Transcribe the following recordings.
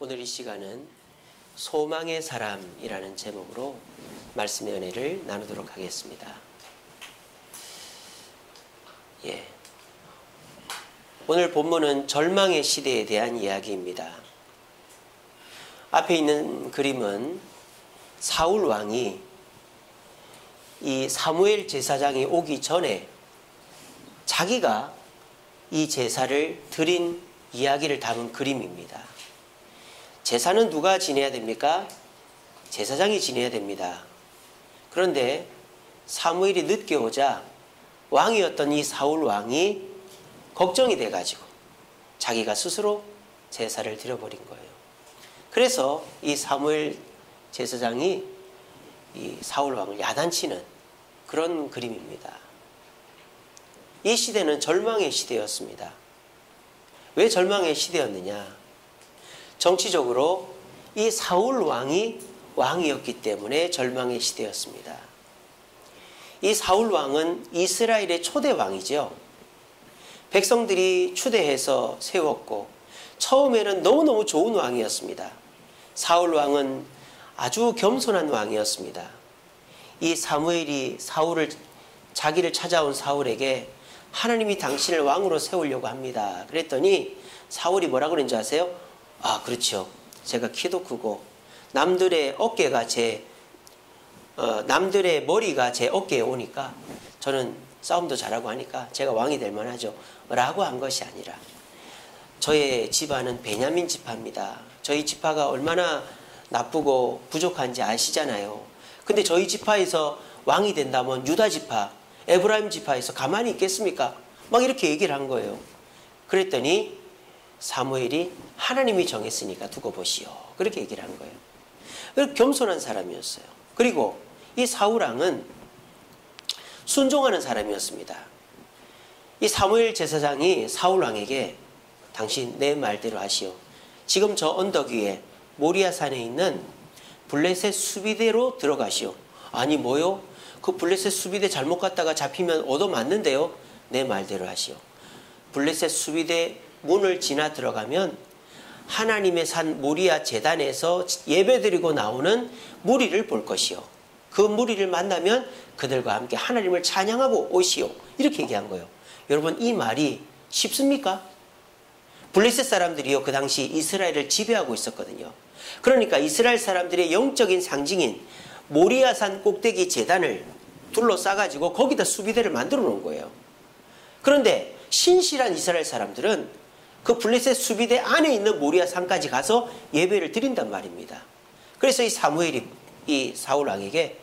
오늘 이 시간은 소망의 사람이라는 제목으로 말씀의 은혜를 나누도록 하겠습니다. 오늘 본문은 절망의 시대에 대한 이야기입니다. 앞에 있는 그림은 사울 왕이 이 사무엘 제사장이 오기 전에 자기가 이 제사를 드린 이야기를 담은 그림입니다. 제사는 누가 지내야 됩니까? 제사장이 지내야 됩니다. 그런데 사무엘이 늦게 오자 왕이었던 이 사울 왕이 걱정이 돼가지고 자기가 스스로 제사를 드려버린 거예요. 그래서 이 사무엘 제사장이 이 사울 왕을 야단치는 그런 그림입니다. 이 시대는 절망의 시대였습니다. 왜 절망의 시대였느냐? 정치적으로 이 사울 왕이 왕이었기 때문에 절망의 시대였습니다. 이 사울 왕은 이스라엘의 초대 왕이죠. 백성들이 추대해서 세웠고 처음에는 너무너무 좋은 왕이었습니다. 사울 왕은 아주 겸손한 왕이었습니다. 이 사무엘이 자기를 찾아온 사울에게 하나님이 당신을 왕으로 세우려고 합니다. 그랬더니 사울이 뭐라 그랬는지 아세요? 그렇죠. 제가 키도 크고 남들의 머리가 제 어깨에 오니까 저는 싸움도 잘하고 하니까 제가 왕이 될 만하죠. 라고 한 것이 아니라 저의 지파는 베냐민 지파입니다. 저희 지파가 얼마나 나쁘고 부족한지 아시잖아요. 근데 저희 지파에서 왕이 된다면 유다 지파, 에브라임 지파에서 가만히 있겠습니까? 막 이렇게 얘기를 한 거예요. 그랬더니 사무엘이 하나님이 정했으니까 두고 보시오. 그렇게 얘기를 한 거예요. 겸손한 사람이었어요. 그리고 이 사울 왕은 순종하는 사람이었습니다. 이 사무엘 제사장이 사울 왕에게 당신 내 말대로 하시오. 지금 저 언덕 위에 모리아산에 있는 블레셋 수비대로 들어가시오. 아니 뭐요? 그 블레셋 수비대 잘못 갔다가 잡히면 얻어맞는데요. 내 말대로 하시오. 블레셋 수비대 문을 지나 들어가면 하나님의 산 모리아 제단에서 예배드리고 나오는 무리를 볼 것이요. 그 무리를 만나면 그들과 함께 하나님을 찬양하고 오시오. 이렇게 얘기한 거예요. 여러분 이 말이 쉽습니까? 블레셋 사람들이요 그 당시 이스라엘을 지배하고 있었거든요. 그러니까 이스라엘 사람들의 영적인 상징인 모리아산 꼭대기 제단을 둘러싸가지고 거기다 수비대를 만들어 놓은 거예요. 그런데 신실한 이스라엘 사람들은 그 블레셋 수비대 안에 있는 모리아 산까지 가서 예배를 드린단 말입니다. 그래서 이 사무엘이 이 사울 왕에게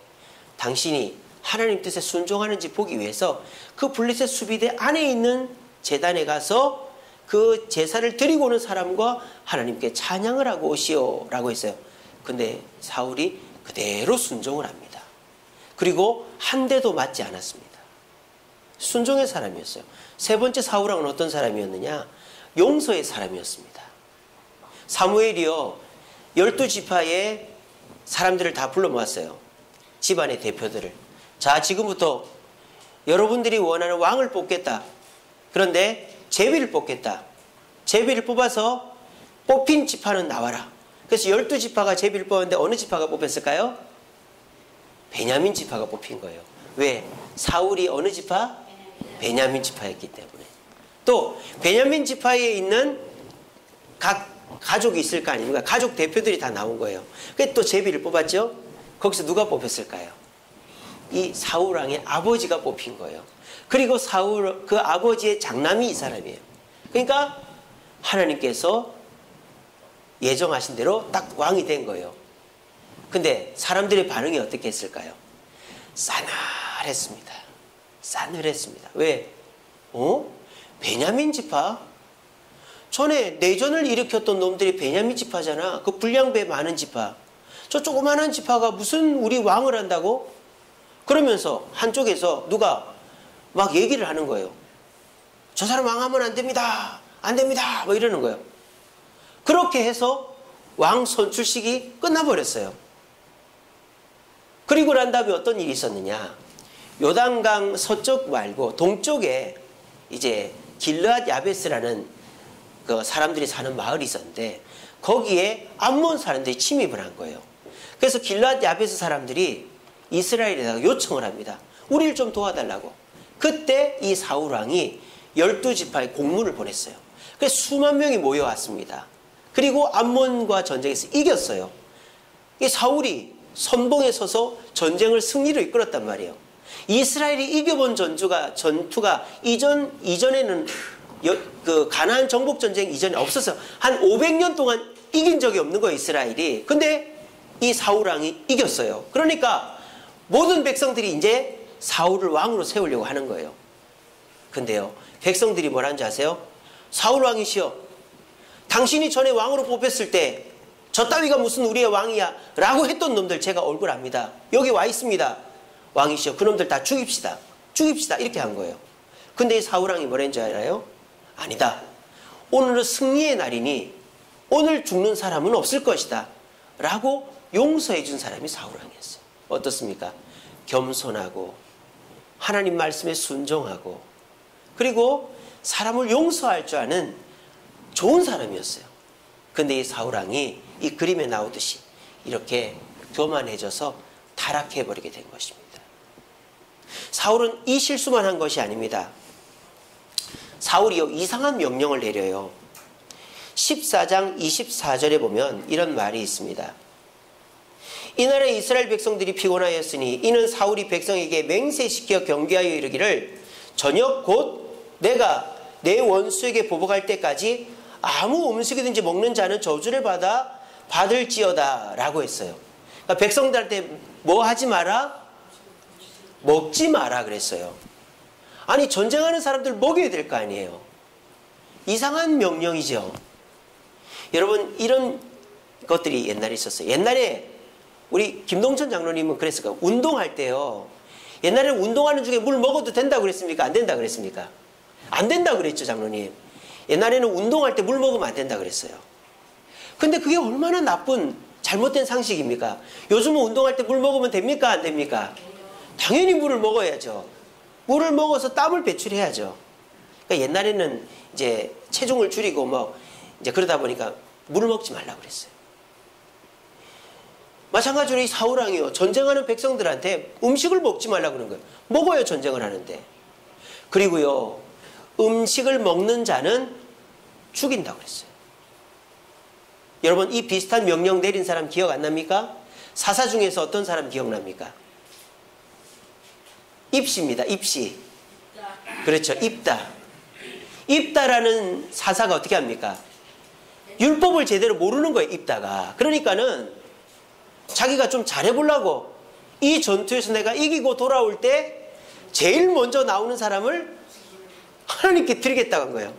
당신이 하나님 뜻에 순종하는지 보기 위해서 그 블레셋 수비대 안에 있는 제단에 가서 그 제사를 드리고 오는 사람과 하나님께 찬양을 하고 오시오 라고 했어요. 근데 사울이 그대로 순종을 합니다. 그리고 한 대도 맞지 않았습니다. 순종의 사람이었어요. 세 번째 사울 왕은 어떤 사람이었느냐? 용서의 사람이었습니다. 사무엘이요 12지파의 사람들을 다 불러 모았어요. 집안의 대표들을. 자, 지금부터 여러분들이 원하는 왕을 뽑겠다. 그런데 제비를 뽑겠다. 제비를 뽑아서 뽑힌 지파는 나와라. 그래서 12지파가 제비를 뽑았는데 어느 지파가 뽑혔을까요? 베냐민 지파가 뽑힌 거예요. 왜? 사울이 어느 지파? 베냐민 지파였기 때문에. 또 베냐민 지파에 있는 각 가족이 있을 거 아닙니까? 가족 대표들이 다 나온 거예요. 그래서 또 제비를 뽑았죠. 거기서 누가 뽑혔을까요? 이 사울 왕의 아버지가 뽑힌 거예요. 그리고 사울 그 아버지의 장남이 이 사람이에요. 그러니까 하나님께서 예정하신 대로 딱 왕이 된 거예요. 근데 사람들의 반응이 어떻게 했을까요? 싸늘했습니다. 싸늘했습니다. 왜? 베냐민 지파? 전에 내전을 일으켰던 놈들이 베냐민 지파잖아. 그 불량배 많은 지파. 저 조그마한 지파가 무슨 우리 왕을 한다고? 그러면서 한쪽에서 누가 막 얘기를 하는 거예요. 저 사람 왕하면 안 됩니다. 안 됩니다. 뭐 이러는 거예요. 그렇게 해서 왕 선출식이 끝나버렸어요. 그리고 난 다음에 어떤 일이 있었느냐? 요단강 서쪽 말고 동쪽에 이제 길르앗 야베스라는 그 사람들이 사는 마을이 있었는데 거기에 암몬 사람들이 침입을 한 거예요. 그래서 길앗 야베스 사람들이 이스라엘에다가 요청을 합니다. 우리를 좀 도와달라고. 그때 이 사울 왕이 12지파에 공문을 보냈어요. 그래서 수만 명이 모여왔습니다. 그리고 암몬과 전쟁에서 이겼어요. 이 사울이 선봉에 서서 전쟁을 승리로 이끌었단 말이에요. 이스라엘이 이겨본 전투가 이전에는 그 가나안 정복 전쟁 이전에 없어서 한 500년 동안 이긴 적이 없는 거예요, 이스라엘이. 근데 이 사울 왕이 이겼어요. 그러니까 모든 백성들이 이제 사울을 왕으로 세우려고 하는 거예요. 근데요, 백성들이 뭐라는 줄 아세요? 사울 왕이시여, 당신이 전에 왕으로 뽑혔을 때 저 따위가 무슨 우리의 왕이야 라고 했던 놈들 제가 얼굴 압니다. 여기 와 있습니다. 왕이시여, 그놈들 다 죽입시다. 죽입시다. 이렇게 한 거예요. 근데 이 사울 왕이 뭐라는 줄 알아요? 아니다. 오늘은 승리의 날이니 오늘 죽는 사람은 없을 것이다 라고 용서해 준 사람이 사울 왕이었어요. 어떻습니까? 겸손하고 하나님 말씀에 순종하고 그리고 사람을 용서할 줄 아는 좋은 사람이었어요. 근데 이 사울 왕이 이 그림에 나오듯이 이렇게 교만해져서 타락해버리게 된 것입니다. 사울은 이 실수만 한 것이 아닙니다. 사울이요, 이상한 명령을 내려요. 14장 24절에 보면 이런 말이 있습니다. 이날에 이스라엘 백성들이 피곤하였으니 이는 사울이 백성에게 맹세시켜 경계하여 이르기를 저녁 곧 내가 내 원수에게 보복할 때까지 아무 음식이든지 먹는 자는 저주를 받을지어다 라고 했어요. 그러니까 백성들한테 뭐 하지 마라? 먹지 마라 그랬어요. 아니, 전쟁하는 사람들 먹여야 될 거 아니에요. 이상한 명령이죠. 여러분, 이런 것들이 옛날에 있었어요. 옛날에 우리 김동천 장로님은 그랬을 거예요. 운동할 때요, 옛날에는 운동하는 중에 물 먹어도 된다고 그랬습니까? 안 된다고 그랬습니까? 안 된다고 그랬죠, 장로님. 옛날에는 운동할 때 물 먹으면 안 된다고 그랬어요. 근데 그게 얼마나 나쁜 잘못된 상식입니까? 요즘은 운동할 때 물 먹으면 됩니까? 안 됩니까? 당연히 물을 먹어야죠. 물을 먹어서 땀을 배출해야죠. 그러니까 옛날에는 이제 체중을 줄이고 뭐 이제 그러다 보니까 물을 먹지 말라고 그랬어요. 마찬가지로 이 사울 왕이요, 전쟁하는 백성들한테 음식을 먹지 말라고 그러는 거예요. 먹어요, 전쟁을 하는데. 그리고요, 음식을 먹는 자는 죽인다고 그랬어요. 여러분, 이 비슷한 명령 내린 사람 기억 안 납니까? 사사 중에서 어떤 사람 기억납니까? 입시입니다. 입시. 그렇죠. 입다. 입다라는 사사가 어떻게 합니까? 율법을 제대로 모르는 거예요, 입다가. 그러니까는 자기가 좀 잘해보려고 이 전투에서 내가 이기고 돌아올 때 제일 먼저 나오는 사람을 하나님께 드리겠다고 한 거예요.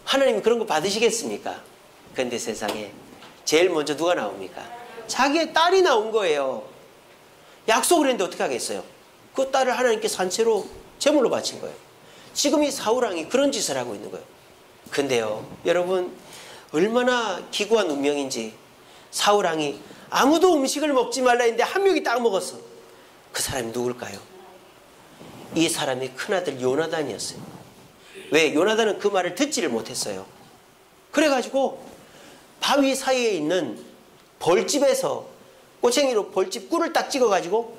하나님이 그런 거 받으시겠습니까? 그런데 세상에 제일 먼저 누가 나옵니까? 자기의 딸이 나온 거예요. 약속을 했는데 어떻게 하겠어요? 그 딸을 하나님께 산채로 제물로 바친 거예요. 지금 이 사울 왕이 그런 짓을 하고 있는 거예요. 근데요, 여러분, 얼마나 기구한 운명인지 사울 왕이 아무도 음식을 먹지 말라 했는데 한 명이 딱 먹었어. 그 사람이 누굴까요? 이 사람의 큰아들 요나단이었어요. 왜? 요나단은 그 말을 듣지를 못했어요. 그래가지고 바위 사이에 있는 벌집에서 꼬챙이로 벌집 꿀을 딱 찍어가지고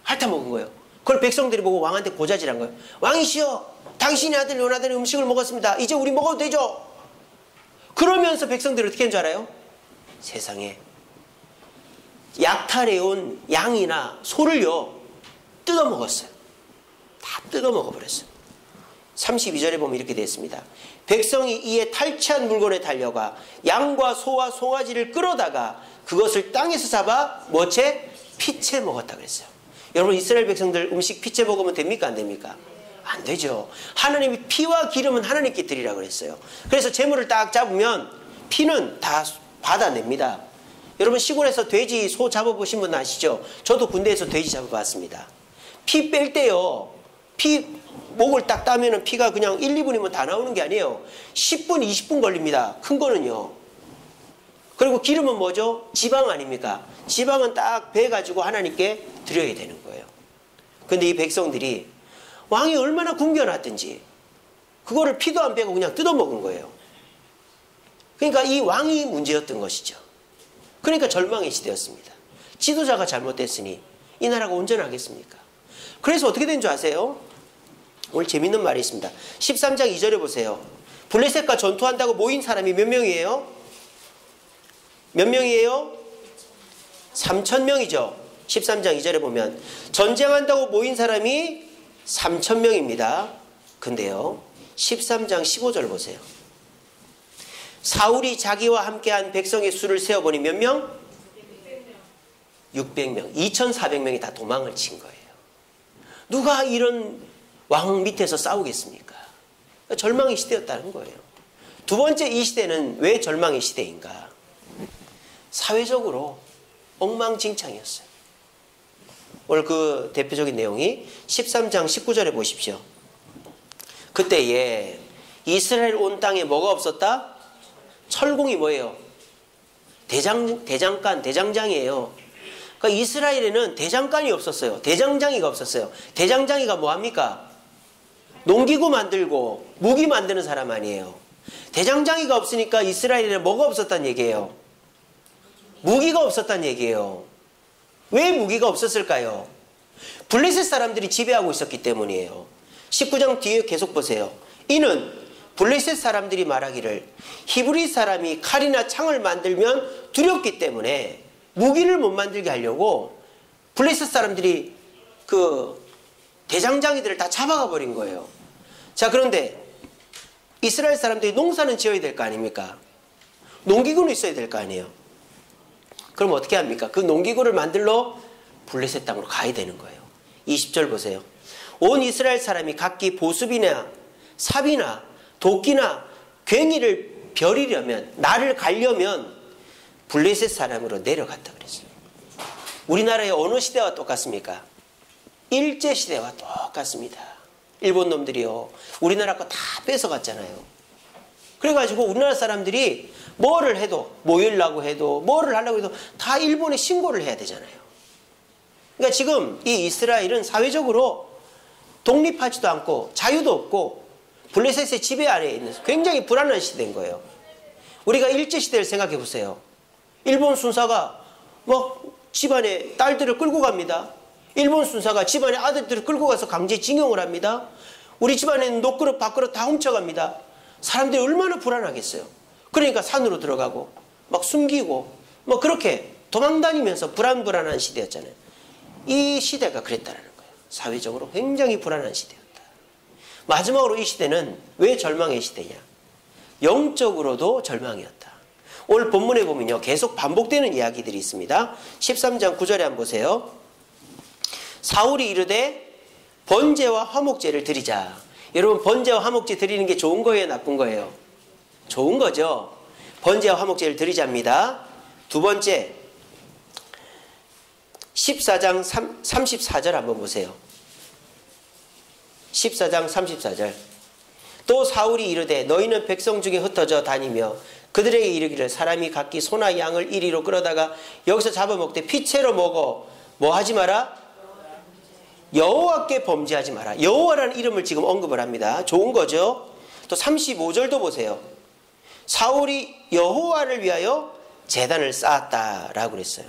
핥아먹은 거예요. 그걸 백성들이 보고 왕한테 고자질한 거예요. 왕이시여, 당신의 아들 요나단이 음식을 먹었습니다. 이제 우리 먹어도 되죠? 그러면서 백성들이 어떻게 한 줄 알아요? 세상에 약탈해온 양이나 소를요, 뜯어먹었어요. 다 뜯어먹어버렸어요. 32절에 보면 이렇게 되어 있습니다. 백성이 이에 탈취한 물건에 달려가 양과 소와 송아지를 끌어다가 그것을 땅에서 잡아 뭐채? 피채 먹었다 그랬어요. 여러분, 이스라엘 백성들 음식 피채 먹으면 됩니까? 안 됩니까? 안 되죠. 하나님이 피와 기름은 하나님께 드리라고 그랬어요. 그래서 재물을 딱 잡으면 피는 다 받아냅니다. 여러분, 시골에서 돼지, 소 잡아보신 분 아시죠? 저도 군대에서 돼지 잡아봤습니다. 피 뺄 때요, 목을 딱 따면은 피가 그냥 1, 2분이면 다 나오는 게 아니에요. 10분, 20분 걸립니다. 큰 거는요. 그리고 기름은 뭐죠? 지방 아닙니까? 지방은 딱 베가지고 하나님께 드려야 되는 거예요. 근데 이 백성들이 왕이 얼마나 굶겨놨든지 그거를 피도 안 빼고 그냥 뜯어먹은 거예요. 그러니까 이 왕이 문제였던 것이죠. 그러니까 절망의 시대였습니다. 지도자가 잘못됐으니 이 나라가 온전하겠습니까? 그래서 어떻게 된 줄 아세요? 오늘 재밌는 말이 있습니다. 13장 2절에 보세요. 블레셋과 전투한다고 모인 사람이 몇 명이에요? 몇 명이에요? 3,000명이죠. 13장 2절에 보면 전쟁한다고 모인 사람이 3,000명입니다. 근데요, 13장 15절 보세요. 사울이 자기와 함께한 백성의 수를 세어보니 몇 명? 600명. 2,400명이 다 도망을 친 거예요. 누가 이런 왕 밑에서 싸우겠습니까? 절망의 시대였다는 거예요. 두 번째, 이 시대는 왜 절망의 시대인가? 사회적으로 엉망진창이었어요. 오늘 그 대표적인 내용이 13장 19절에 보십시오. 그때에 이스라엘 온 땅에 뭐가 없었다? 철공이 뭐예요? 대장간, 대장장이에요. 그러니까 이스라엘에는 대장간이 없었어요. 대장장이가 없었어요. 대장장이가 뭐합니까? 농기구 만들고 무기 만드는 사람 아니에요. 대장장이가 없으니까 이스라엘에는 뭐가 없었단 얘기예요? 무기가 없었단 얘기예요. 왜 무기가 없었을까요? 블레셋 사람들이 지배하고 있었기 때문이에요. 19장 뒤에 계속 보세요. 이는 블레셋 사람들이 말하기를 히브리 사람이 칼이나 창을 만들면 두렵기 때문에 무기를 못 만들게 하려고 블레셋 사람들이 그 대장장이들을 다 잡아가 버린 거예요. 자, 그런데 이스라엘 사람들이 농사는 지어야 될 거 아닙니까? 농기구는 있어야 될 거 아니에요. 그럼 어떻게 합니까? 그 농기구를 만들러 블레셋 땅으로 가야 되는 거예요. 20절 보세요. 온 이스라엘 사람이 각기 보습이나 삽이나 도끼나 괭이를 벼리려면, 나를 가려면 블레셋 사람으로 내려갔다 그랬어요. 우리나라의 어느 시대와 똑같습니까? 일제시대와 똑같습니다. 일본 놈들이요, 우리나라 거 다 뺏어갔잖아요. 그래가지고 우리나라 사람들이 뭐를 해도, 모이려고 해도, 뭐를 하려고 해도 다 일본에 신고를 해야 되잖아요. 그러니까 지금 이 이스라엘은 사회적으로 독립하지도 않고 자유도 없고 블레셋의 지배 아래에 있는 굉장히 불안한 시대인 거예요. 우리가 일제시대를 생각해 보세요. 일본 순사가 막 집안에 딸들을 끌고 갑니다. 일본 순사가 집안에 아들들을 끌고 가서 강제징용을 합니다. 우리 집안에는 녹그릇 밥그릇 다 훔쳐갑니다. 사람들이 얼마나 불안하겠어요. 그러니까 산으로 들어가고 막 숨기고 뭐 그렇게 도망다니면서 불안한 시대였잖아요. 이 시대가 그랬다는 거예요. 사회적으로 굉장히 불안한 시대였다. 마지막으로 이 시대는 왜 절망의 시대냐? 영적으로도 절망이었다. 오늘 본문에 보면요, 계속 반복되는 이야기들이 있습니다. 13장 9절에 한번 보세요. 사울이 이르되 번제와 화목제를 드리자. 여러분, 번제와 화목제 드리는 게 좋은 거예요, 나쁜 거예요? 좋은 거죠. 번제와 화목제를 드리자입니다. 두 번째, 14장 34절 한번 보세요. 14장 34절. 또 사울이 이르되 너희는 백성 중에 흩어져 다니며 그들에게 이르기를 사람이 각기 소나 양을 이리로 끌어다가 여기서 잡아먹되 피채로 먹어 뭐 하지 마라? 여호와께 범죄하지 마라. 여호와라는 이름을 지금 언급을 합니다. 좋은 거죠. 또 35절도 보세요. 사울이 여호와를 위하여 제단을 쌓았다라고 그랬어요.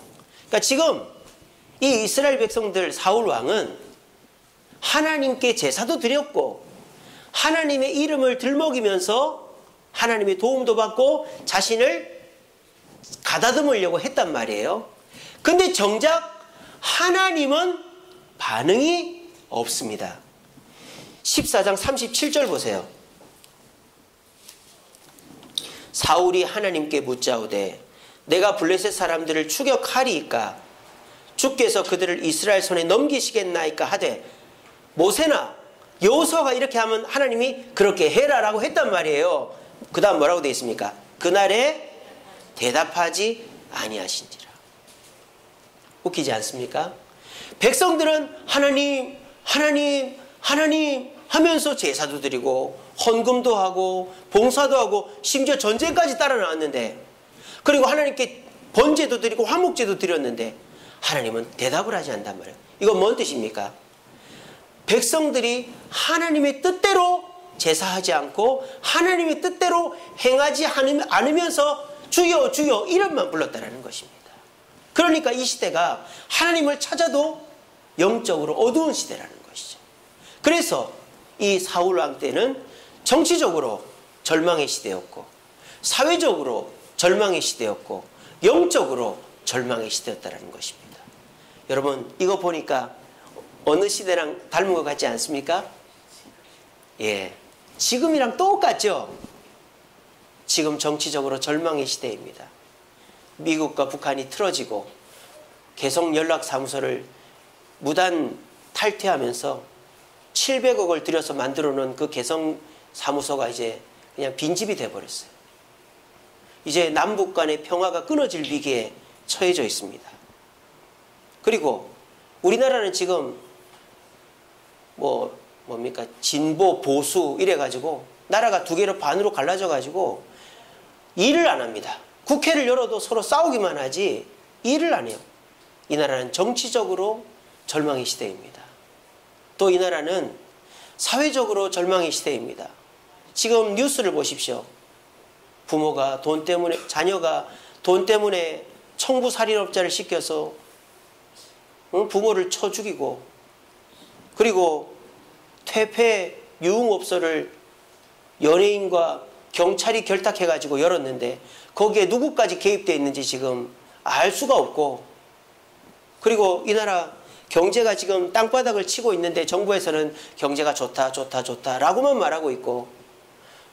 그러니까 지금 이 이스라엘 백성들, 사울 왕은 하나님께 제사도 드렸고 하나님의 이름을 들먹이면서 하나님의 도움도 받고 자신을 가다듬으려고 했단 말이에요. 근데 정작 하나님은 반응이 없습니다. 14장 37절 보세요. 사울이 하나님께 묻자오되 내가 블레셋 사람들을 추격하리이까 주께서 그들을 이스라엘 손에 넘기시겠나이까 하되 모세나 여호수아가 이렇게 하면 하나님이 그렇게 해라라고 했단 말이에요. 그 다음 뭐라고 되어 있습니까? 그날에 대답하지 아니하신지라. 웃기지 않습니까? 백성들은 하나님 하나님 하나님 하면서 제사도 드리고 헌금도 하고 봉사도 하고 심지어 전쟁까지 따라 나왔는데, 그리고 하나님께 번제도 드리고 화목제도 드렸는데 하나님은 대답을 하지 않단 말이에요. 이건 뭔 뜻입니까? 백성들이 하나님의 뜻대로 제사하지 않고 하나님의 뜻대로 행하지 않으면서 주여 주여 이름만 불렀다라는 것입니다. 그러니까 이 시대가 하나님을 찾아도 영적으로 어두운 시대라는 것이죠. 그래서 이 사울 왕 때는 정치적으로 절망의 시대였고, 사회적으로 절망의 시대였고, 영적으로 절망의 시대였다는 것입니다. 여러분, 이거 보니까 어느 시대랑 닮은 것 같지 않습니까? 예, 지금이랑 똑같죠? 지금 정치적으로 절망의 시대입니다. 미국과 북한이 틀어지고 개성연락사무소를 무단 탈퇴하면서 700억을 들여서 만들어 놓은 그 개성사무소가 이제 그냥 빈집이 돼버렸어요. 이제 남북 간의 평화가 끊어질 위기에 처해져 있습니다. 그리고 우리나라는 지금 뭡니까? 진보, 보수 이래가지고 나라가 두 개로 반으로 갈라져가지고 일을 안 합니다. 국회를 열어도 서로 싸우기만 하지 일을 안 해요. 이 나라는 정치적으로 절망의 시대입니다. 또 이 나라는 사회적으로 절망의 시대입니다. 지금 뉴스를 보십시오. 부모가 돈 때문에, 자녀가 돈 때문에 청부살인업자를 시켜서 부모를 쳐 죽이고, 그리고 퇴폐 유흥업소를 연예인과 경찰이 결탁해가지고 열었는데 거기에 누구까지 개입되어 있는지 지금 알 수가 없고, 그리고 이 나라 경제가 지금 땅바닥을 치고 있는데 정부에서는 경제가 좋다 좋다 좋다 라고만 말하고 있고,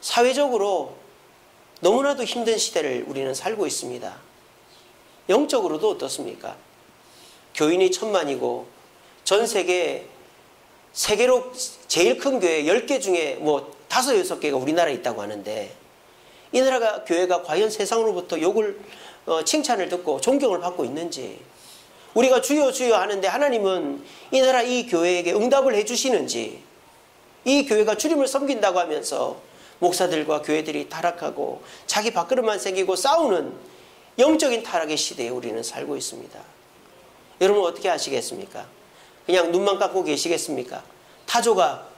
사회적으로 너무나도 힘든 시대를 우리는 살고 있습니다. 영적으로도 어떻습니까? 교인이 1000만이고 전 세계로 제일 큰 교회 10개 중에 5, 6개가 우리나라에 있다고 하는데, 이 나라가 교회가 과연 세상으로부터 욕을 칭찬을 듣고 존경을 받고 있는지, 우리가 주여 주여 하는데 하나님은 이 나라 이 교회에게 응답을 해주시는지, 이 교회가 주님을 섬긴다고 하면서 목사들과 교회들이 타락하고 자기 밥그릇만 생기고 싸우는 영적인 타락의 시대에 우리는 살고 있습니다. 여러분 어떻게 하시겠습니까? 그냥 눈만 감고 계시겠습니까? 타조가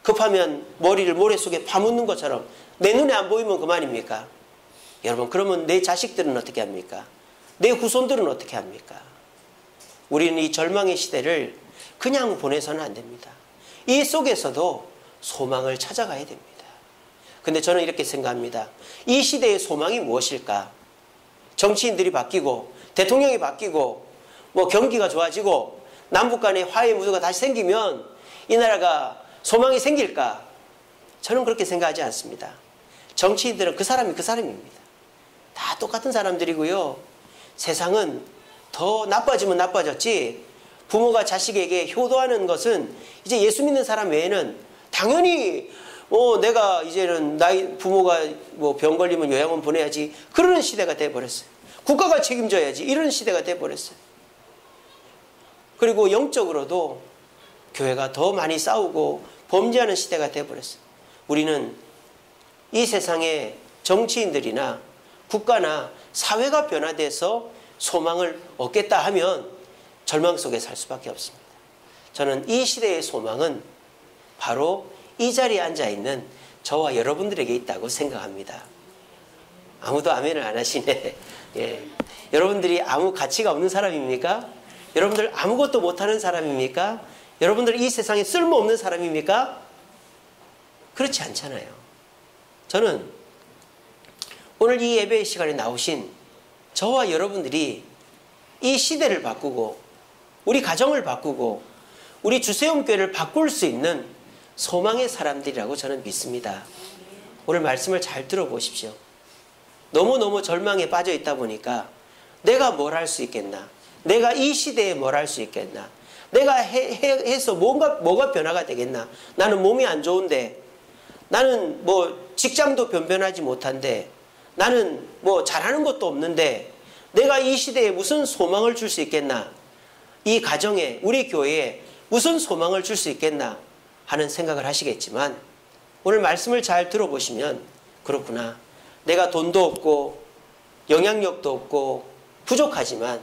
급하면 머리를 모래 속에 파묻는 것처럼 내 눈에 안 보이면 그만입니까? 여러분, 그러면 내 자식들은 어떻게 합니까? 내 후손들은 어떻게 합니까? 우리는 이 절망의 시대를 그냥 보내서는 안 됩니다. 이 속에서도 소망을 찾아가야 됩니다. 근데 저는 이렇게 생각합니다. 이 시대의 소망이 무엇일까? 정치인들이 바뀌고 대통령이 바뀌고 경기가 좋아지고 남북 간의 화해 무드가 다시 생기면 이 나라가 소망이 생길까? 저는 그렇게 생각하지 않습니다. 정치인들은 그 사람이 그 사람입니다. 다 똑같은 사람들이고요. 세상은 더 나빠지면 나빠졌지, 부모가 자식에게 효도하는 것은 이제 예수 믿는 사람 외에는 당연히 내가 이제는 부모가 병 걸리면 요양원 보내야지 그러는 시대가 돼버렸어요. 국가가 책임져야지 이런 시대가 돼버렸어요. 그리고 영적으로도 교회가 더 많이 싸우고 범죄하는 시대가 돼버렸어요. 우리는 이 세상의 정치인들이나 국가나 사회가 변화돼서 소망을 얻겠다 하면 절망 속에 살 수밖에 없습니다. 저는 이 시대의 소망은 바로 이 자리에 앉아있는 저와 여러분들에게 있다고 생각합니다. 아무도 아멘을 안 하시네. 예. 여러분들이 아무 가치가 없는 사람입니까? 여러분들 아무것도 못하는 사람입니까? 여러분들 이 세상에 쓸모없는 사람입니까? 그렇지 않잖아요. 저는 오늘 이 예배의 시간에 나오신 저와 여러분들이 이 시대를 바꾸고 우리 가정을 바꾸고 우리 주세움교회를 바꿀 수 있는 소망의 사람들이라고 저는 믿습니다. 오늘 말씀을 잘 들어보십시오. 너무너무 절망에 빠져 있다 보니까 내가 뭘 할 수 있겠나? 내가 이 시대에 뭘 할 수 있겠나? 내가 해서 뭐가 변화가 되겠나? 나는 몸이 안 좋은데, 나는 직장도 변변하지 못한데, 나는 잘하는 것도 없는데 내가 이 시대에 무슨 소망을 줄 수 있겠나? 이 가정에, 우리 교회에 무슨 소망을 줄 수 있겠나 하는 생각을 하시겠지만, 오늘 말씀을 잘 들어보시면 그렇구나, 내가 돈도 없고 영향력도 없고 부족하지만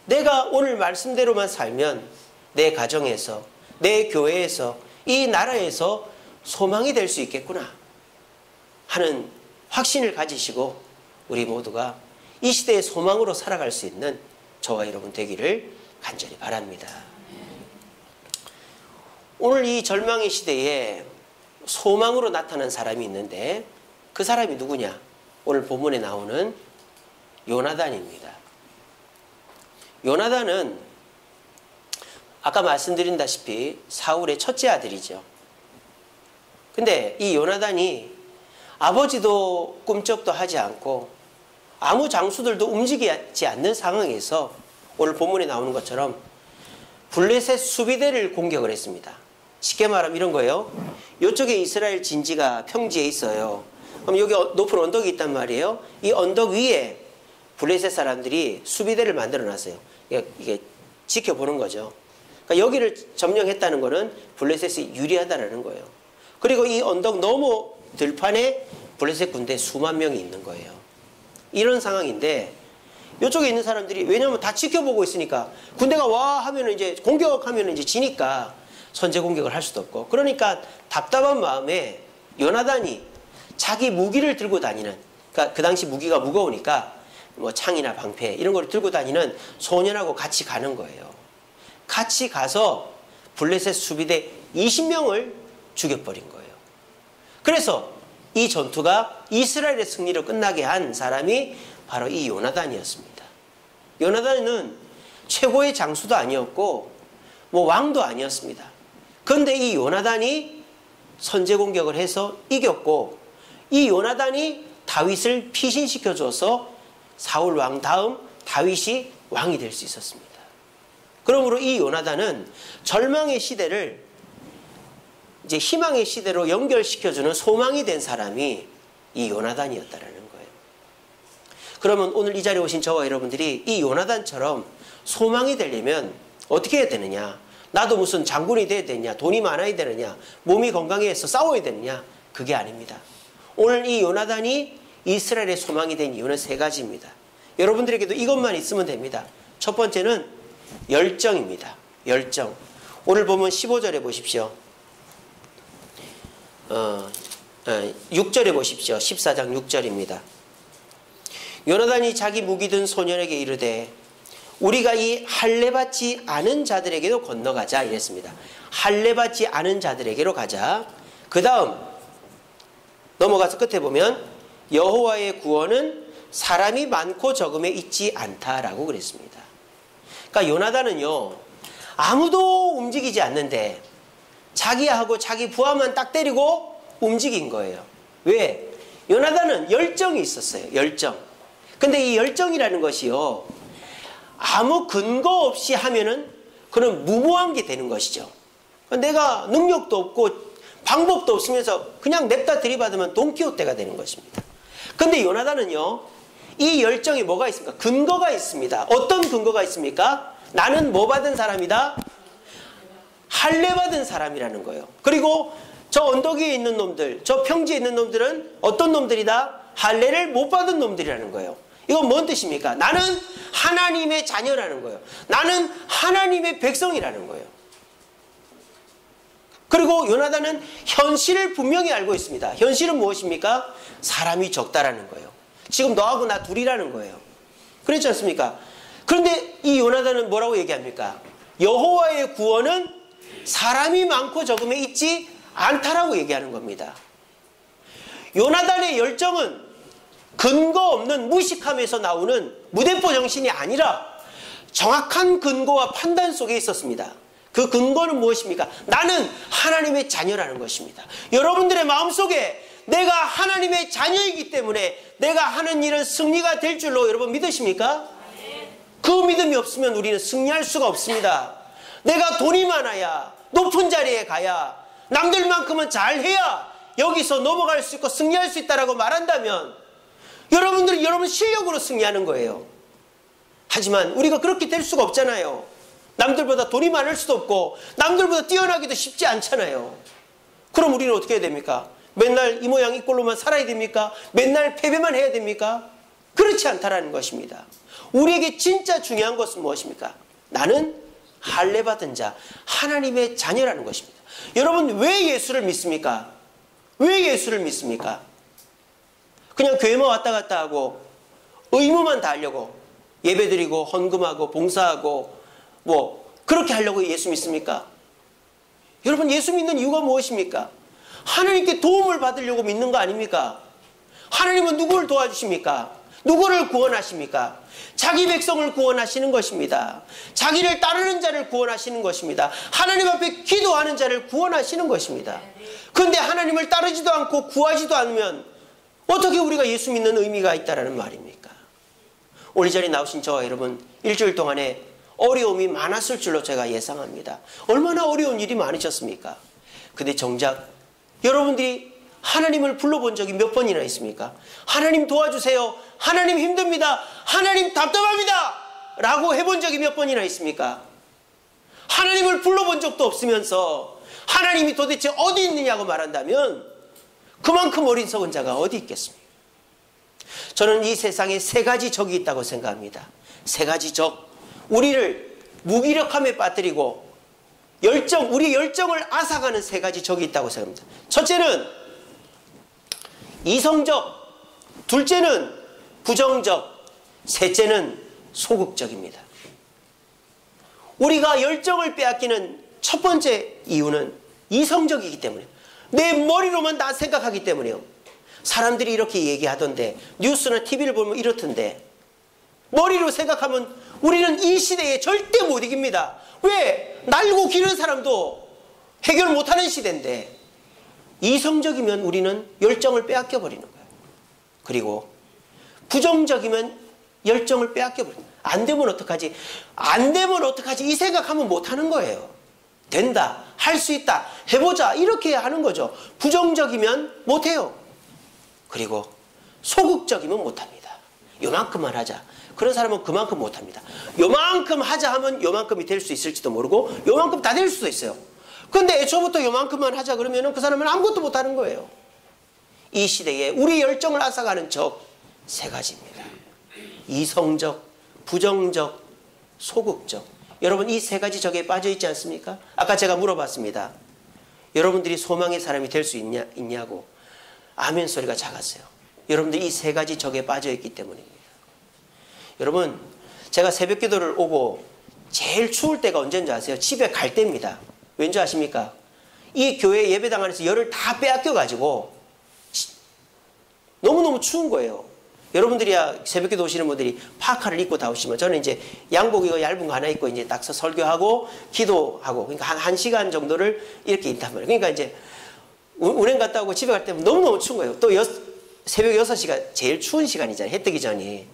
내가 오늘 말씀대로만 살면 내 가정에서, 내 교회에서, 이 나라에서 소망이 될 수 있겠구나 하는 확신을 가지시고 우리 모두가 이 시대의 소망으로 살아갈 수 있는 저와 여러분 되기를 간절히 바랍니다. 오늘 이 절망의 시대에 소망으로 나타난 사람이 있는데 그 사람이 누구냐? 오늘 본문에 나오는 요나단입니다. 요나단은 아까 말씀드린다시피 사울의 첫째 아들이죠. 근데 이 요나단이 아버지도 꿈쩍도 하지 않고 아무 장수들도 움직이지 않는 상황에서 오늘 본문에 나오는 것처럼 블레셋 수비대를 공격을 했습니다. 쉽게 말하면 이런 거예요. 이쪽에 이스라엘 진지가 평지에 있어요. 그럼 여기 높은 언덕이 있단 말이에요. 이 언덕 위에 블레셋 사람들이 수비대를 만들어 놨어요. 이게 지켜보는 거죠. 그러니까 여기를 점령했다는 것은 블레셋이 유리하다는 거예요. 그리고 이 언덕 너머 들판에 블레셋 군대 수만 명이 있는 거예요. 이런 상황인데 이쪽에 있는 사람들이 왜냐하면 다 지켜보고 있으니까 군대가 와 하면 이제 공격하면 이제 지니까 선제 공격을 할 수도 없고 그러니까 답답한 마음에 요나단이 자기 무기를 들고 다니는 그러니까 그 당시 무기가 무거우니까 뭐 창이나 방패 이런 걸 들고 다니는 소년하고 같이 가는 거예요. 같이 가서 블레셋 수비대 20명을 죽여버린 거예요. 그래서 이 전투가 이스라엘의 승리로 끝나게 한 사람이 바로 이 요나단이었습니다. 요나단은 최고의 장수도 아니었고 뭐 왕도 아니었습니다. 그런데 이 요나단이 선제 공격을 해서 이겼고 이 요나단이 다윗을 피신시켜줘서 사울 왕 다음 다윗이 왕이 될 수 있었습니다. 그러므로 이 요나단은 절망의 시대를 이제 희망의 시대로 연결시켜주는 소망이 된 사람이 이 요나단이었다라는 거예요. 그러면 오늘 이 자리에 오신 저와 여러분들이 이 요나단처럼 소망이 되려면 어떻게 해야 되느냐? 나도 무슨 장군이 돼야 되느냐? 돈이 많아야 되느냐? 몸이 건강해서 싸워야 되느냐? 그게 아닙니다. 오늘 이 요나단이 이스라엘의 소망이 된 이유는 세 가지입니다. 여러분들에게도 이것만 있으면 됩니다. 첫 번째는 열정입니다. 열정. 오늘 보면 15절에 보십시오. 6절에 보십시오. 14장 6절입니다. 요나단이 자기 무기 든 소년에게 이르되 우리가 이 할례받지 않은 자들에게도 건너가자 이랬습니다. 할례받지 않은 자들에게로 가자. 그 다음 넘어가서 끝에 보면 여호와의 구원은 사람이 많고 적음에 있지 않다라고 그랬습니다. 그러니까 요나단은요 아무도 움직이지 않는데 자기하고 자기 부하만 딱 때리고 움직인 거예요. 왜? 요나단은 열정이 있었어요. 열정. 근데 이 열정이라는 것이요 아무 근거 없이 하면은 그는 무모한 게 되는 것이죠. 내가 능력도 없고 방법도 없으면서 그냥 냅다 들이받으면 돈키호테가 되는 것입니다. 근데 요나단은요 이 열정에 뭐가 있습니까? 근거가 있습니다. 어떤 근거가 있습니까? 나는 뭐 받은 사람이다? 할례 받은 사람이라는 거예요. 그리고 저 언덕 위에 있는 놈들, 저 평지에 있는 놈들은 어떤 놈들이다? 할례를 못 받은 놈들이라는 거예요. 이건 뭔 뜻입니까? 나는 하나님의 자녀라는 거예요. 나는 하나님의 백성이라는 거예요. 그리고 요나단은 현실을 분명히 알고 있습니다. 현실은 무엇입니까? 사람이 적다라는 거예요. 지금 너하고 나 둘이라는 거예요. 그렇지 않습니까? 그런데 이 요나단은 뭐라고 얘기합니까? 여호와의 구원은 사람이 많고 적음에 있지 않다라고 얘기하는 겁니다. 요나단의 열정은 근거 없는 무식함에서 나오는 무대포 정신이 아니라 정확한 근거와 판단 속에 있었습니다. 그 근거는 무엇입니까? 나는 하나님의 자녀라는 것입니다. 여러분들의 마음속에 내가 하나님의 자녀이기 때문에 내가 하는 일은 승리가 될 줄로 여러분 믿으십니까? 그 믿음이 없으면 우리는 승리할 수가 없습니다. 내가 돈이 많아야 높은 자리에 가야 남들만큼은 잘해야 여기서 넘어갈 수 있고 승리할 수 있다라고 말한다면 여러분들은 여러분 실력으로 승리하는 거예요. 하지만 우리가 그렇게 될 수가 없잖아요. 남들보다 돈이 많을 수도 없고 남들보다 뛰어나기도 쉽지 않잖아요. 그럼 우리는 어떻게 해야 됩니까? 맨날 이 모양 이 꼴로만 살아야 됩니까? 맨날 패배만 해야 됩니까? 그렇지 않다라는 것입니다. 우리에게 진짜 중요한 것은 무엇입니까? 나는 할례 받은 자, 하나님의 자녀라는 것입니다. 여러분 왜 예수를 믿습니까? 왜 예수를 믿습니까? 그냥 교회만 왔다 갔다 하고 의무만 다 하려고 예배드리고 헌금하고 봉사하고 뭐 그렇게 하려고 예수 믿습니까? 여러분, 예수 믿는 이유가 무엇입니까? 하나님께 도움을 받으려고 믿는 거 아닙니까? 하나님은 누구를 도와주십니까? 누구를 구원하십니까? 자기 백성을 구원하시는 것입니다. 자기를 따르는 자를 구원하시는 것입니다. 하나님 앞에 기도하는 자를 구원하시는 것입니다. 그런데 하나님을 따르지도 않고 구하지도 않으면 어떻게 우리가 예수 믿는 의미가 있다라는 말입니까? 오늘 이 자리에 나오신 저와 여러분, 일주일 동안에 어려움이 많았을 줄로 제가 예상합니다. 얼마나 어려운 일이 많으셨습니까? 근데 정작 여러분들이 하나님을 불러본 적이 몇 번이나 있습니까? 하나님 도와주세요. 하나님 힘듭니다. 하나님 답답합니다. 라고 해본 적이 몇 번이나 있습니까? 하나님을 불러본 적도 없으면서 하나님이 도대체 어디 있느냐고 말한다면 그만큼 어리석은 자가 어디 있겠습니까? 저는 이 세상에 세 가지 적이 있다고 생각합니다. 세 가지 적. 우리를 무기력함에 빠뜨리고 우리 열정을 앗아가는 세 가지 적이 있다고 생각합니다. 첫째는 이성적, 둘째는 부정적, 셋째는 소극적입니다. 우리가 열정을 빼앗기는 첫 번째 이유는 이성적이기 때문에, 내 머리로만 다 생각하기 때문에요. 사람들이 이렇게 얘기하던데, 뉴스나 TV를 보면 이렇던데, 머리로 생각하면 우리는 이 시대에 절대 못 이깁니다. 왜? 날고 기는 사람도 해결 못하는 시대인데, 이성적이면 우리는 열정을 빼앗겨 버리는 거예요. 그리고 부정적이면 열정을 빼앗겨 버리는 거예요. 안 되면 어떡하지? 안 되면 어떡하지? 이 생각하면 못하는 거예요. 된다, 할 수 있다, 해보자, 이렇게 하는 거죠. 부정적이면 못해요. 그리고 소극적이면 못합니다. 요만큼만 하자. 그런 사람은 그만큼 못합니다. 요만큼 하자 하면 요만큼이 될 수 있을지도 모르고 요만큼 다 될 수도 있어요. 그런데 애초부터 요만큼만 하자 그러면 그 사람은 아무것도 못하는 거예요. 이 시대에 우리 열정을 앗아가는 적 세 가지입니다. 이성적, 부정적, 소극적. 여러분, 이 세 가지 적에 빠져 있지 않습니까? 아까 제가 물어봤습니다. 여러분들이 소망의 사람이 될 수 있냐고. 아멘 소리가 작았어요. 여러분들이 이 세 가지 적에 빠져 있기 때문입니다. 여러분, 제가 새벽 기도를 오고 제일 추울 때가 언제인지 아세요? 집에 갈 때입니다. 왠지 아십니까? 이 교회 예배당 안에서 열을 다 빼앗겨 가지고 너무너무 추운 거예요. 여러분들이야 새벽 기도 오시는 분들이 파카를 입고 다 오시면, 저는 이제 양복이고 얇은 거 하나 입고 이제 딱 설교하고 기도하고, 그러니까 한 시간 정도를 이렇게 있단 말이에요. 그러니까 이제 운행 갔다 오고 집에 갈 때 너무너무 추운 거예요. 또 새벽 6시가 제일 추운 시간이잖아요. 해 뜨기 전이.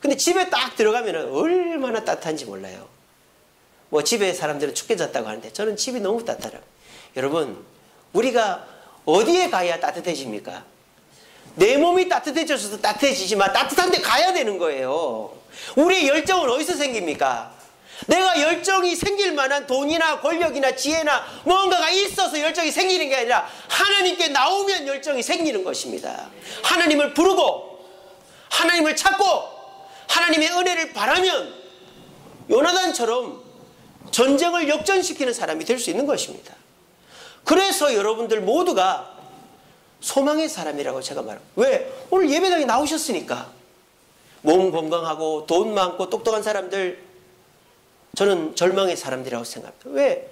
근데 집에 딱 들어가면 얼마나 따뜻한지 몰라요. 뭐 집에 사람들은 춥게 잤다고 하는데 저는 집이 너무 따뜻하라고. 여러분, 우리가 어디에 가야 따뜻해집니까? 내 몸이 따뜻해져서 따뜻해지지만 따뜻한 데 가야 되는 거예요. 우리의 열정은 어디서 생깁니까? 내가 열정이 생길 만한 돈이나 권력이나 지혜나 뭔가가 있어서 열정이 생기는 게 아니라 하나님께 나오면 열정이 생기는 것입니다. 하나님을 부르고 하나님을 찾고 하나님의 은혜를 바라면 요나단처럼 전쟁을 역전시키는 사람이 될 수 있는 것입니다. 그래서 여러분들 모두가 소망의 사람이라고 제가 말합니다. 왜? 오늘 예배당에 나오셨으니까. 몸 건강하고 돈 많고 똑똑한 사람들, 저는 절망의 사람들이라고 생각합니다. 왜?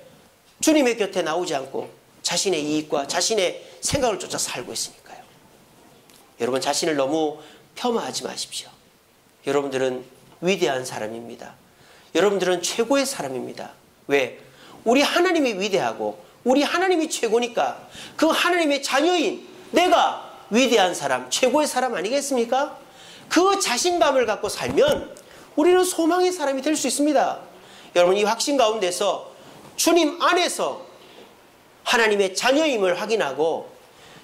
주님의 곁에 나오지 않고 자신의 이익과 자신의 생각을 쫓아 살고 있으니까요. 여러분, 자신을 너무 폄하하지 마십시오. 여러분들은 위대한 사람입니다. 여러분들은 최고의 사람입니다. 왜? 우리 하나님이 위대하고 우리 하나님이 최고니까 그 하나님의 자녀인 내가 위대한 사람, 최고의 사람 아니겠습니까? 그 자신감을 갖고 살면 우리는 소망의 사람이 될 수 있습니다. 여러분, 이 확신 가운데서 주님 안에서 하나님의 자녀임을 확인하고,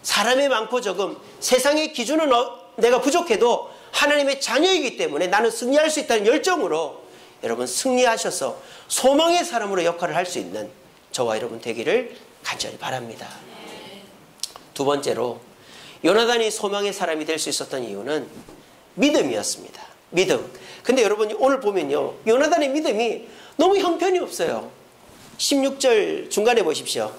사람의 많고 적음, 세상의 기준은 내가 부족해도 하나님의 자녀이기 때문에 나는 승리할 수 있다는 열정으로 여러분 승리하셔서 소망의 사람으로 역할을 할 수 있는 저와 여러분 되기를 간절히 바랍니다. 두 번째로, 요나단이 소망의 사람이 될 수 있었던 이유는 믿음이었습니다. 믿음. 근데 여러분이 오늘 보면요, 요나단의 믿음이 너무 형편이 없어요. 16절 중간에 보십시오.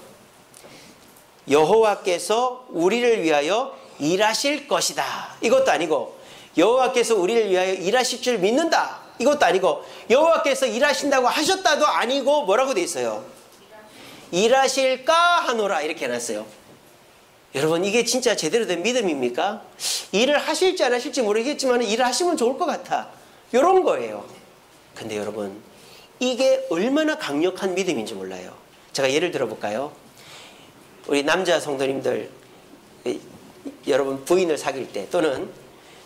여호와께서 우리를 위하여 일하실 것이다. 이것도 아니고 여호와께서 우리를 위하여 일하실 줄 믿는다. 이것도 아니고 여호와께서 일하신다고 하셨다도 아니고 뭐라고 돼 있어요? 일하실까 하노라 이렇게 해놨어요. 여러분 이게 진짜 제대로 된 믿음입니까? 일을 하실지 안 하실지 모르겠지만 일을 하시면 좋을 것 같아. 이런 거예요. 근데 여러분 이게 얼마나 강력한 믿음인지 몰라요. 제가 예를 들어볼까요? 우리 남자 성도님들 여러분 부인을 사귈 때 또는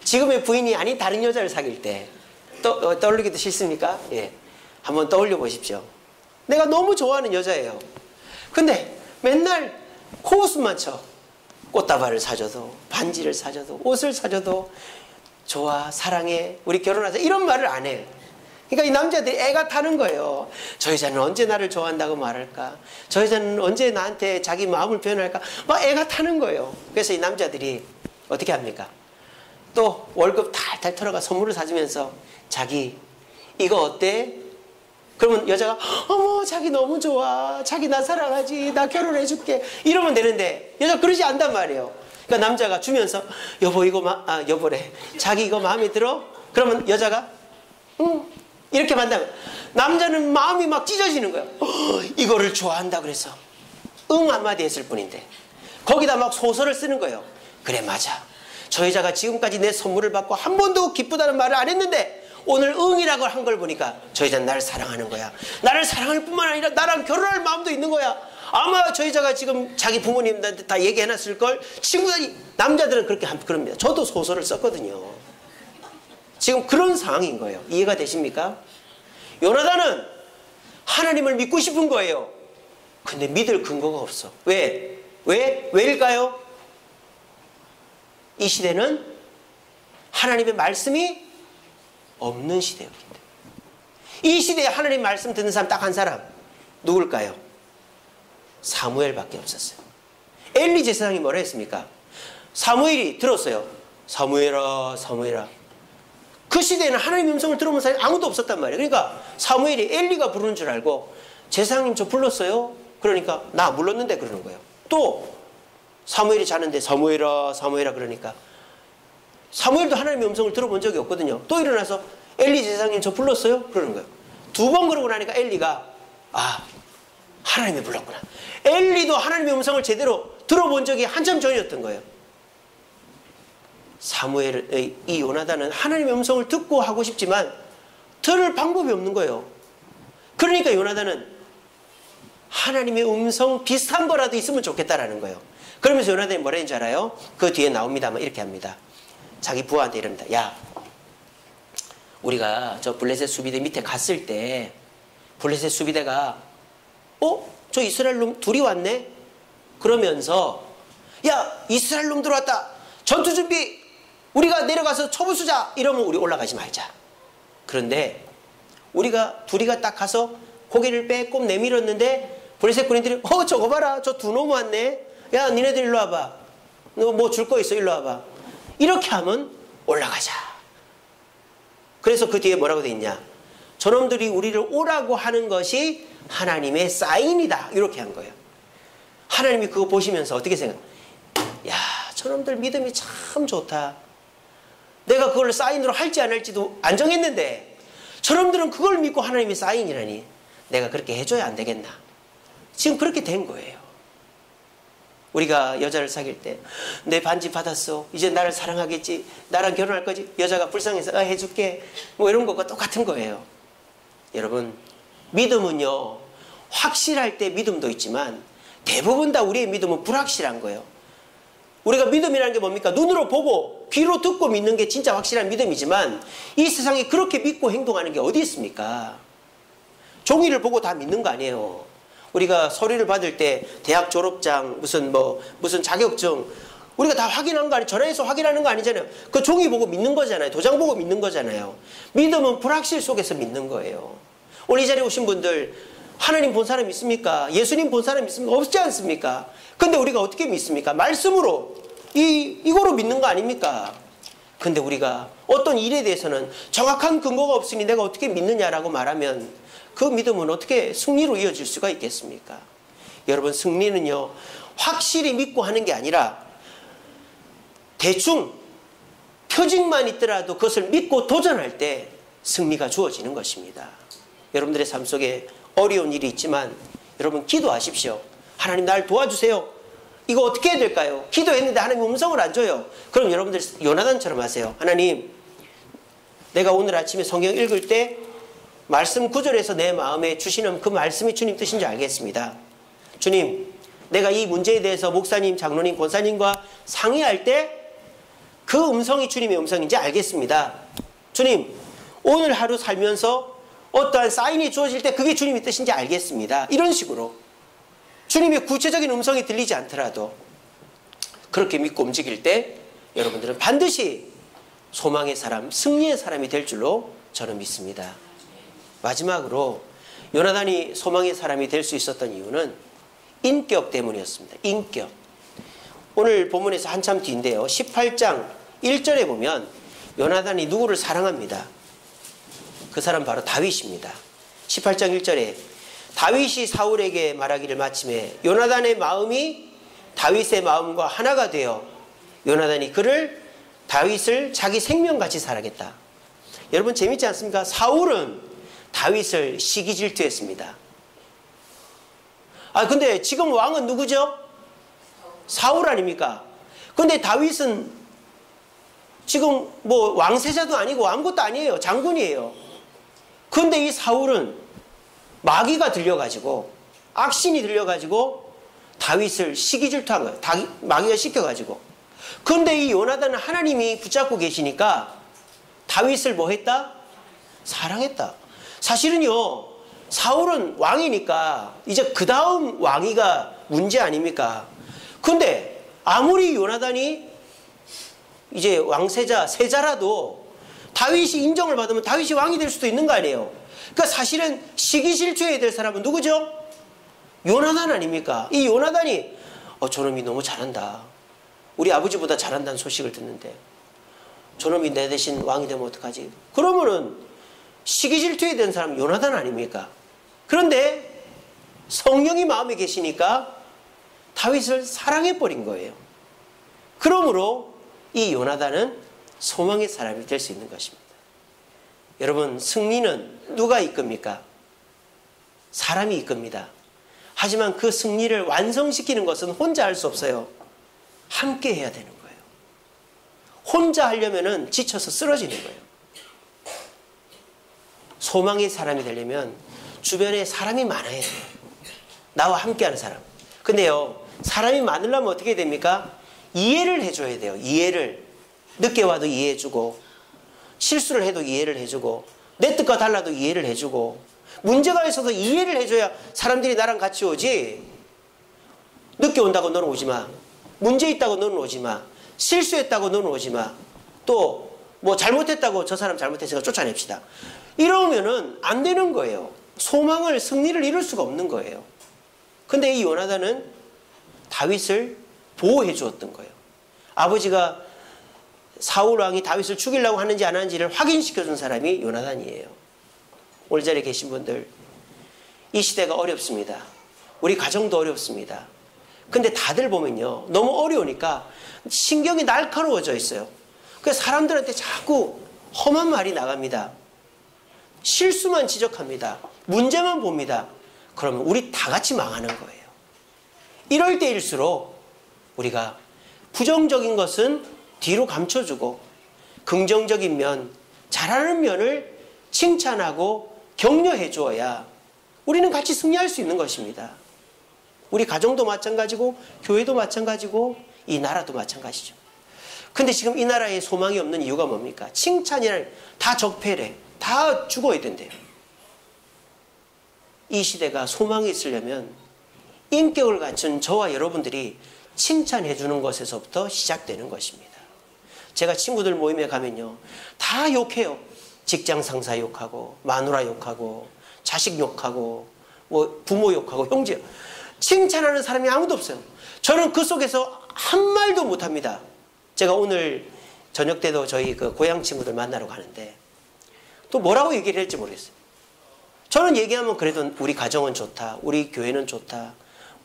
지금의 부인이 아닌 다른 여자를 사귈 때 떠올리기도 싫습니까? 예, 한번 떠올려 보십시오. 내가 너무 좋아하는 여자예요. 근데 맨날 코웃음만 쳐. 꽃다발을 사줘도 반지를 사줘도 옷을 사줘도 좋아 사랑해 우리 결혼하자 이런 말을 안 해요. 그러니까 이 남자들이 애가 타는 거예요. 저 여자는 언제 나를 좋아한다고 말할까? 저 여자는 언제 나한테 자기 마음을 표현할까? 막 애가 타는 거예요. 그래서 이 남자들이 어떻게 합니까? 또 월급 탈탈 털어가 선물을 사주면서 자기 이거 어때? 그러면 여자가 어머 자기 너무 좋아 자기 나 사랑하지 나 결혼해줄게 이러면 되는데 여자 그러지 않단 말이에요. 그러니까 남자가 주면서 여보 이거 여보래 자기 이거 마음에 들어? 그러면 여자가 응 이렇게 만나면 남자는 마음이 막 찢어지는 거예요. 이거를 좋아한다 그래서 응 한마디 했을 뿐인데 거기다 막 소설을 쓰는 거예요. 그래 맞아 저 여자가 지금까지 내 선물을 받고 한 번도 기쁘다는 말을 안 했는데 오늘 응이라고 한 걸 보니까 저 여자는 나를 사랑하는 거야. 나를 사랑할 뿐만 아니라 나랑 결혼할 마음도 있는 거야. 아마 저 여자가 지금 자기 부모님한테 다 얘기해놨을걸. 친구들이 남자들은 그렇게 그럽니다. 저도 소설을 썼거든요. 지금 그런 상황인 거예요. 이해가 되십니까? 요나단은 하나님을 믿고 싶은 거예요. 근데 믿을 근거가 없어. 왜일까요? 이 시대는 하나님의 말씀이 없는 시대였기 때문에. 이 시대에 하나님 말씀 듣는 사람 딱 한 사람 누굴까요? 사무엘밖에 없었어요. 엘리 제사장이 뭐라 했습니까? 사무엘이 들었어요. 사무엘아 사무엘아. 그 시대에는 하나님의 음성을 들어본 사람이 아무도 없었단 말이에요. 그러니까 사무엘이 엘리가 부르는 줄 알고 제사장님 저 불렀어요? 그러니까 나 불렀는데 그러는 거예요. 또 사무엘이 자는데 사무엘아 사무엘아 그러니까 사무엘도 하나님의 음성을 들어본 적이 없거든요. 또 일어나서 엘리 제사장님 저 불렀어요? 그러는 거예요. 두 번 그러고 나니까 엘리가 하나님이 불렀구나. 엘리도 하나님의 음성을 제대로 들어본 적이 한참 전이었던 거예요. 사무엘의 이 요나단은 하나님의 음성을 듣고 하고 싶지만 들을 방법이 없는 거예요. 그러니까 요나단은 하나님의 음성 비슷한 거라도 있으면 좋겠다라는 거예요. 그러면서 요나단이 뭐라 했는지 알아요? 그 뒤에 나옵니다만 이렇게 합니다. 자기 부하한테 이럽니다. 야, 우리가 저 블레셋 수비대 밑에 갔을 때 블레셋 수비대가 저 이스라엘 놈 둘이 왔네? 그러면서 야, 이스라엘 놈 들어왔다. 전투 준비. 우리가 내려가서 쳐부 쏘자. 이러면 우리 올라가지 말자. 그런데 우리가 둘이가 딱 가서 고개를 빼꼼 내밀었는데 블레셋 군인들이 저거 봐라. 저 두 놈 왔네. 야, 니네들 일로 와봐. 너 뭐 줄 거 있어? 일로 와봐. 이렇게 하면 올라가자. 그래서 그 뒤에 뭐라고 돼 있냐? 저놈들이 우리를 오라고 하는 것이 하나님의 사인이다. 이렇게 한 거예요. 하나님이 그거 보시면서 어떻게 생각해요? 야, 저놈들 믿음이 참 좋다. 내가 그걸 사인으로 할지 안 할지도 안 정했는데 저놈들은 그걸 믿고 하나님이 사인이라니 내가 그렇게 해줘야 안 되겠나. 지금 그렇게 된 거예요. 우리가 여자를 사귈 때 내 반지 받았어. 이제 나를 사랑하겠지. 나랑 결혼할 거지. 여자가 불쌍해서 해줄게. 뭐 이런 것과 똑같은 거예요. 여러분, 믿음은요, 확실할 때 믿음도 있지만 대부분 다 우리의 믿음은 불확실한 거예요. 우리가 믿음이라는 게 뭡니까? 눈으로 보고 귀로 듣고 믿는 게 진짜 확실한 믿음이지만 이 세상에 그렇게 믿고 행동하는 게 어디 있습니까? 종이를 보고 다 믿는 거 아니에요. 우리가 서류를 받을 때 대학 졸업장 무슨 자격증 우리가 다 확인한 거 아니에요. 전화해서 확인하는 거 아니잖아요. 그 종이 보고 믿는 거잖아요. 도장 보고 믿는 거잖아요. 믿음은 불확실 속에서 믿는 거예요. 오늘 이 자리에 오신 분들 하나님 본 사람 있습니까? 예수님 본 사람 있습니까? 없지 않습니까? 근데 우리가 어떻게 믿습니까? 말씀으로 이거로 믿는 거 아닙니까? 근데 우리가 어떤 일에 대해서는 정확한 근거가 없으니 내가 어떻게 믿느냐라고 말하면 그 믿음은 어떻게 승리로 이어질 수가 있겠습니까? 여러분, 승리는요, 확실히 믿고 하는 게 아니라 대충 표징만 있더라도 그것을 믿고 도전할 때 승리가 주어지는 것입니다. 여러분들의 삶 속에 어려운 일이 있지만 여러분 기도하십시오. 하나님 날 도와주세요. 이거 어떻게 해야 될까요? 기도했는데 하나님 음성을 안 줘요. 그럼 여러분들 요나단처럼 하세요. 하나님, 내가 오늘 아침에 성경 읽을 때 말씀 구절에서 내 마음에 주시는 그 말씀이 주님 뜻인 줄 알겠습니다. 주님, 내가 이 문제에 대해서 목사님, 장로님, 권사님과 상의할 때 그 음성이 주님의 음성인지 알겠습니다. 주님, 오늘 하루 살면서 어떠한 사인이 주어질 때 그게 주님의 뜻인지 알겠습니다. 이런 식으로 주님의 구체적인 음성이 들리지 않더라도 그렇게 믿고 움직일 때 여러분들은 반드시 소망의 사람, 승리의 사람이 될 줄로 저는 믿습니다. 마지막으로 요나단이 소망의 사람이 될 수 있었던 이유는 인격 때문이었습니다. 인격. 오늘 본문에서 한참 뒤인데요. 18장 1절에 보면 요나단이 누구를 사랑합니다. 그 사람 바로 다윗입니다. 18장 1절에 다윗이 사울에게 말하기를 마침에 요나단의 마음이 다윗의 마음과 하나가 되어 요나단이 다윗을 자기 생명같이 사랑했다. 여러분 재밌지 않습니까? 사울은 다윗을 시기 질투했습니다. 근데 지금 왕은 누구죠? 사울 아닙니까? 근데 다윗은 지금 뭐 왕세자도 아니고 아무것도 아니에요. 장군이에요. 근데 이 사울은 마귀가 들려가지고, 악신이 들려가지고 다윗을 시기 질투한 거예요. 마귀가 시켜가지고. 근데 이 요나단은 하나님이 붙잡고 계시니까 다윗을 뭐 했다? 사랑했다. 사실은요, 사울은 왕이니까 이제 그 다음 왕위가 문제 아닙니까? 근데 아무리 요나단이 이제 왕세자, 세자라도 다윗이 인정을 받으면 다윗이 왕이 될 수도 있는 거 아니에요? 그러니까 사실은 시기 질투해야 될 사람은 누구죠? 요나단 아닙니까? 이 요나단이 저놈이 너무 잘한다. 우리 아버지보다 잘한다는 소식을 듣는데 저놈이 내 대신 왕이 되면 어떡하지? 그러면은 시기 질투해야 되는 사람은 요나단 아닙니까? 그런데 성령이 마음에 계시니까 다윗을 사랑해버린 거예요. 그러므로 이 요나단은 소망의 사람이 될 수 있는 것입니다. 여러분, 승리는 누가 이끕니까? 사람이 이끕니다. 하지만 그 승리를 완성시키는 것은 혼자 할 수 없어요. 함께 해야 되는 거예요. 혼자 하려면 지쳐서 쓰러지는 거예요. 소망의 사람이 되려면 주변에 사람이 많아야 돼요. 나와 함께하는 사람. 근데요, 사람이 많으려면 어떻게 됩니까? 이해를 해줘야 돼요. 이해를. 늦게 와도 이해해주고, 실수를 해도 이해를 해주고, 내 뜻과 달라도 이해를 해주고, 문제가 있어서 이해를 해줘야 사람들이 나랑 같이 오지. 늦게 온다고 너는 오지 마. 문제 있다고 너는 오지 마. 실수했다고 너는 오지 마. 또 뭐 잘못했다고 저 사람 잘못했으니까 쫓아냅시다. 이러면은 안 되는 거예요. 소망을, 승리를 이룰 수가 없는 거예요. 근데 이 요나단은 다윗을 보호해 주었던 거예요. 아버지가 사울 왕이 다윗을 죽이려고 하는지 안 하는지를 확인시켜 준 사람이 요나단이에요. 오늘 자리에 계신 분들, 이 시대가 어렵습니다. 우리 가정도 어렵습니다. 근데 다들 보면요, 너무 어려우니까 신경이 날카로워져 있어요. 그래서 사람들한테 자꾸 험한 말이 나갑니다. 실수만 지적합니다. 문제만 봅니다. 그러면 우리 다 같이 망하는 거예요. 이럴 때일수록 우리가 부정적인 것은 뒤로 감춰주고 긍정적인 면, 잘하는 면을 칭찬하고 격려해 주어야 우리는 같이 승리할 수 있는 것입니다. 우리 가정도 마찬가지고 교회도 마찬가지고 이 나라도 마찬가지죠. 근데 지금 이 나라에 소망이 없는 이유가 뭡니까? 칭찬이란 다 적폐래. 다 죽어야 된대요. 이 시대가 소망이 있으려면 인격을 갖춘 저와 여러분들이 칭찬해 주는 것에서부터 시작되는 것입니다. 제가 친구들 모임에 가면요, 다 욕해요. 직장 상사 욕하고, 마누라 욕하고, 자식 욕하고, 뭐 부모 욕하고, 형제. 칭찬하는 사람이 아무도 없어요. 저는 그 속에서 한 말도 못합니다. 제가 오늘 저녁 때도 저희 그 고향 친구들 만나러 가는데 또 뭐라고 얘기를 할지 모르겠어요. 저는 얘기하면 그래도 우리 가정은 좋다, 우리 교회는 좋다,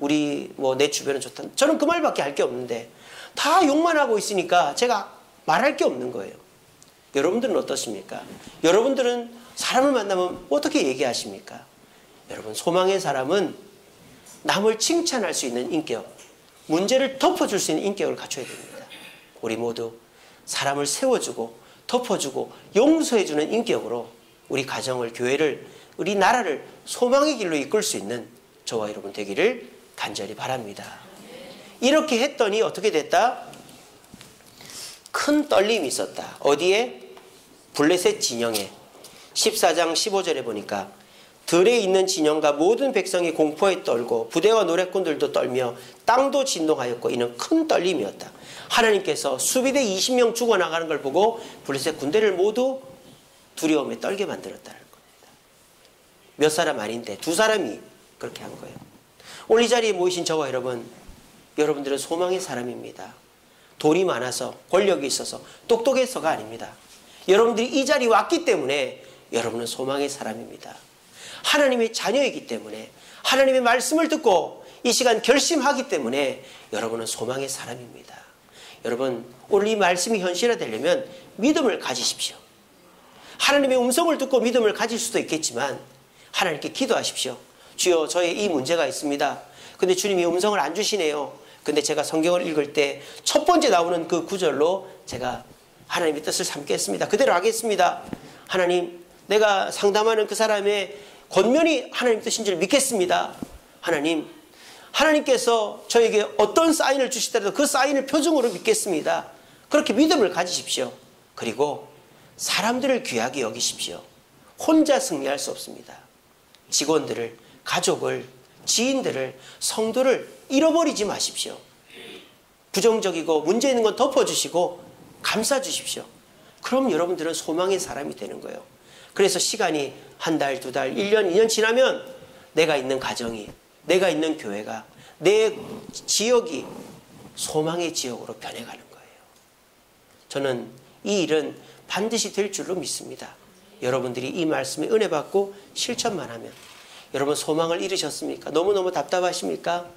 우리 뭐 내 주변은 좋다. 저는 그 말밖에 할 게 없는데 다 욕만 하고 있으니까 제가 말할 게 없는 거예요. 여러분들은 어떻습니까? 여러분들은 사람을 만나면 어떻게 얘기하십니까? 여러분, 소망의 사람은 남을 칭찬할 수 있는 인격, 문제를 덮어줄 수 있는 인격을 갖춰야 됩니다. 우리 모두 사람을 세워주고 덮어주고 용서해주는 인격으로 우리 가정을, 교회를, 우리 나라를 소망의 길로 이끌 수 있는 저와 여러분 되기를 간절히 바랍니다. 이렇게 했더니 어떻게 됐다? 큰 떨림이 있었다. 어디에? 블레셋 진영에. 14장 15절에 보니까 들에 있는 진영과 모든 백성이 공포에 떨고 부대와 노략군들도 떨며 땅도 진동하였고 이는 큰 떨림이었다. 하나님께서 수비대 20명 죽어나가는 걸 보고 블레셋 군대를 모두 두려움에 떨게 만들었다는 겁니다. 몇 사람 아닌데 두 사람이 그렇게 한 거예요. 오늘 이 자리에 모이신 저와 여러분, 여러분들은 소망의 사람입니다. 돈이 많아서, 권력이 있어서, 똑똑해서가 아닙니다. 여러분들이 이 자리에 왔기 때문에 여러분은 소망의 사람입니다. 하나님의 자녀이기 때문에, 하나님의 말씀을 듣고 이 시간 결심하기 때문에 여러분은 소망의 사람입니다. 여러분, 오늘 이 말씀이 현실화되려면 믿음을 가지십시오. 하나님의 음성을 듣고 믿음을 가질 수도 있겠지만 하나님께 기도하십시오. 주여, 저의 이 문제가 있습니다. 근데 주님이 음성을 안 주시네요. 근데 제가 성경을 읽을 때 첫 번째 나오는 그 구절로 제가 하나님의 뜻을 삼겠습니다. 그대로 하겠습니다. 하나님, 내가 상담하는 그 사람의 권면이 하나님 뜻인 줄 믿겠습니다. 하나님, 하나님께서 저에게 어떤 사인을 주시더라도 그 사인을 표정으로 믿겠습니다. 그렇게 믿음을 가지십시오. 그리고 사람들을 귀하게 여기십시오. 혼자 승리할 수 없습니다. 직원들을, 가족을, 지인들을, 성도를 잃어버리지 마십시오. 부정적이고 문제 있는 건 덮어주시고 감싸주십시오. 그럼 여러분들은 소망의 사람이 되는 거예요. 그래서 시간이 한 달, 두 달, 1년, 2년 지나면 내가 있는 가정이, 내가 있는 교회가, 내 지역이 소망의 지역으로 변해가는 거예요. 저는 이 일은 반드시 될 줄로 믿습니다. 여러분들이 이 말씀에 은혜 받고 실천만 하면. 여러분, 소망을 잃으셨습니까? 너무너무 답답하십니까?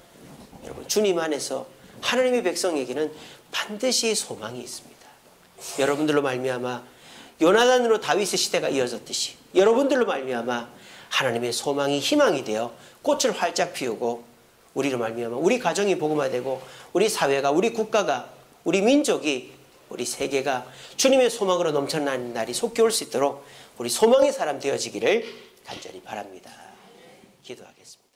여러분, 주님 안에서 하나님의 백성에게는 반드시 소망이 있습니다. 여러분들로 말미암아 요나단으로 다윗의 시대가 이어졌듯이 여러분들로 말미암아 하나님의 소망이 희망이 되어 꽃을 활짝 피우고 우리로 말미암아 우리 가정이 복음화되고 우리 사회가, 우리 국가가, 우리 민족이, 우리 세계가 주님의 소망으로 넘쳐나는 날이 속히 올 수 있도록 우리 소망의 사람 되어지기를 간절히 바랍니다. 기도하겠습니다.